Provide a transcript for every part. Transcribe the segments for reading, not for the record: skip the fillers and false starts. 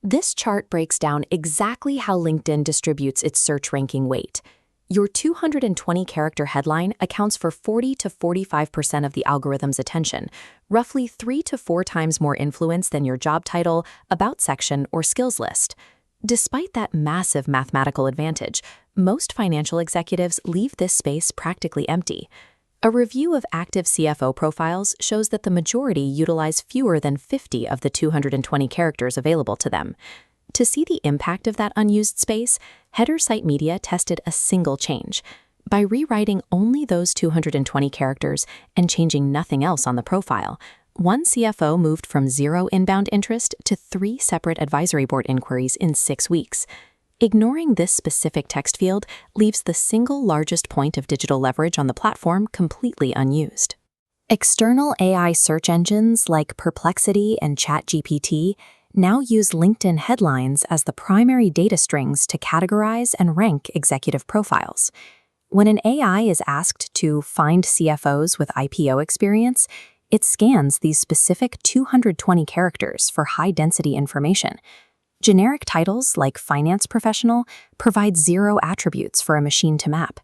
This chart breaks down exactly how LinkedIn distributes its search ranking weight. Your 220-character headline accounts for 40 to 45% of the algorithm's attention, roughly 3 to 4 times more influence than your job title, about section, or skills list. Despite that massive mathematical advantage, most financial executives leave this space practically empty. A review of active CFO profiles shows that the majority utilize fewer than 50 of the 220 characters available to them. To see the impact of that unused space, Headersight Media tested a single change. By rewriting only those 220 characters and changing nothing else on the profile, one CFO moved from 0 inbound interest to 3 separate advisory board inquiries in 6 weeks. Ignoring this specific text field leaves the single largest point of digital leverage on the platform completely unused. External AI search engines like Perplexity and ChatGPT now use LinkedIn headlines as the primary data strings to categorize and rank executive profiles. When an AI is asked to find CFOs with IPO experience, it scans these specific 220 characters for high-density information. Generic titles like finance professional provide 0 attributes for a machine to map.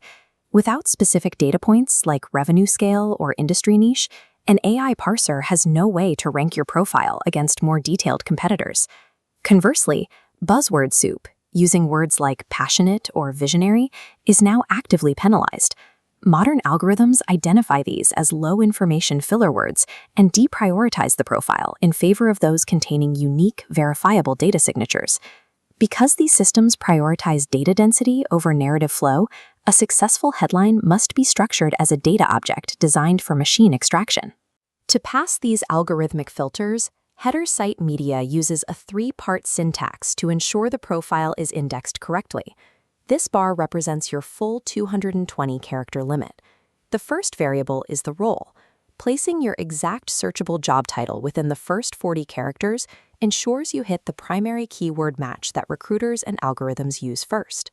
Without specific data points like revenue scale or industry niche, an AI parser has no way to rank your profile against more detailed competitors. Conversely, buzzword soup, using words like passionate or visionary, is now actively penalized. Modern algorithms identify these as low-information filler words and deprioritize the profile in favor of those containing unique, verifiable data signatures. Because these systems prioritize data density over narrative flow, a successful headline must be structured as a data object designed for machine extraction. To pass these algorithmic filters, Headersight Media uses a 3-part syntax to ensure the profile is indexed correctly. This bar represents your full 220-character limit. The first variable is the role. Placing your exact searchable job title within the first 40 characters ensures you hit the primary keyword match that recruiters and algorithms use first.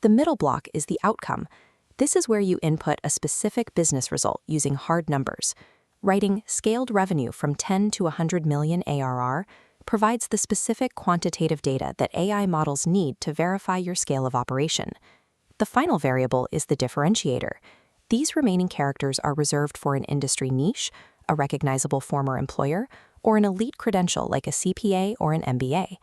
The middle block is the outcome. This is where you input a specific business result using hard numbers. Writing scaled revenue from 10 to 100 million ARR provides the specific quantitative data that AI models need to verify your scale of operation. The final variable is the differentiator. These remaining characters are reserved for an industry niche, a recognizable former employer, or an elite credential like a CPA or an MBA.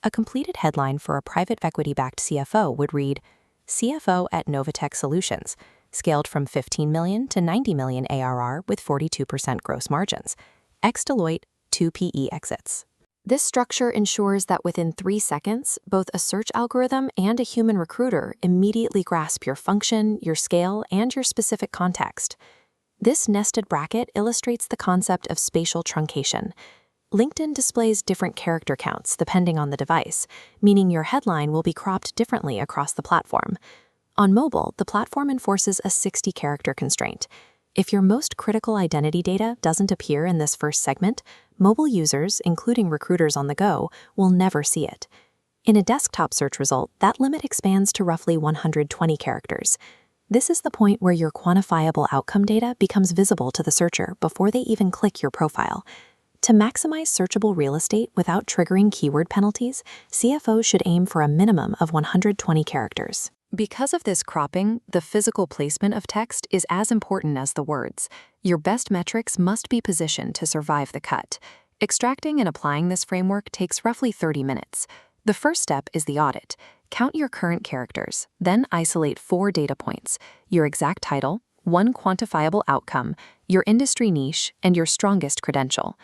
A completed headline for a private equity-backed CFO would read, CFO at Novatech Solutions, scaled from 15 million to 90 million ARR with 42% gross margins. Ex-Deloitte, 2 PE exits. This structure ensures that within 3 seconds, both a search algorithm and a human recruiter immediately grasp your function, your scale, and your specific context. This nested bracket illustrates the concept of spatial truncation. LinkedIn displays different character counts depending on the device, meaning your headline will be cropped differently across the platform. On mobile, the platform enforces a 60-character constraint. If your most critical identity data doesn't appear in this first segment, mobile users, including recruiters on the go, will never see it. In a desktop search result, that limit expands to roughly 120 characters. This is the point where your quantifiable outcome data becomes visible to the searcher before they even click your profile. To maximize searchable real estate without triggering keyword penalties, CFOs should aim for a minimum of 120 characters. Because of this cropping, the physical placement of text is as important as the words. Your best metrics must be positioned to survive the cut. Extracting and applying this framework takes roughly 30 minutes. The first step is the audit. Count your current characters, then isolate 4 data points: your exact title, 1 quantifiable outcome, your industry niche, and your strongest credential.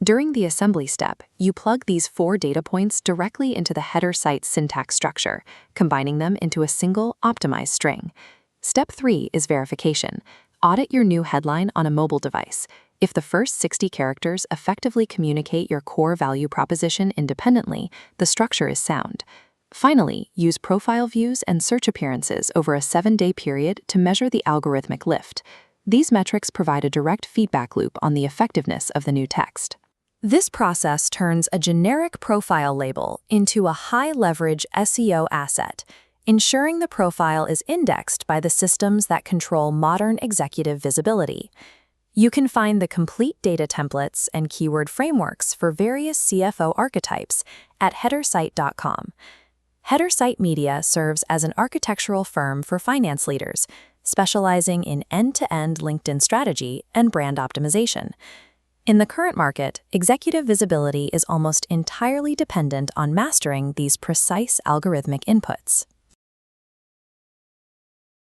During the assembly step, you plug these 4 data points directly into the Headersight syntax structure, combining them into a single, optimized string. Step 3 is verification. Audit your new headline on a mobile device. If the first 60 characters effectively communicate your core value proposition independently, the structure is sound. Finally, use profile views and search appearances over a 7-day period to measure the algorithmic lift. These metrics provide a direct feedback loop on the effectiveness of the new text. This process turns a generic profile label into a high-leverage SEO asset, ensuring the profile is indexed by the systems that control modern executive visibility. You can find the complete data templates and keyword frameworks for various CFO archetypes at Headersight.com. Headersight Media serves as an architectural firm for finance leaders, specializing in end-to-end LinkedIn strategy and brand optimization. In the current market, executive visibility is almost entirely dependent on mastering these precise algorithmic inputs.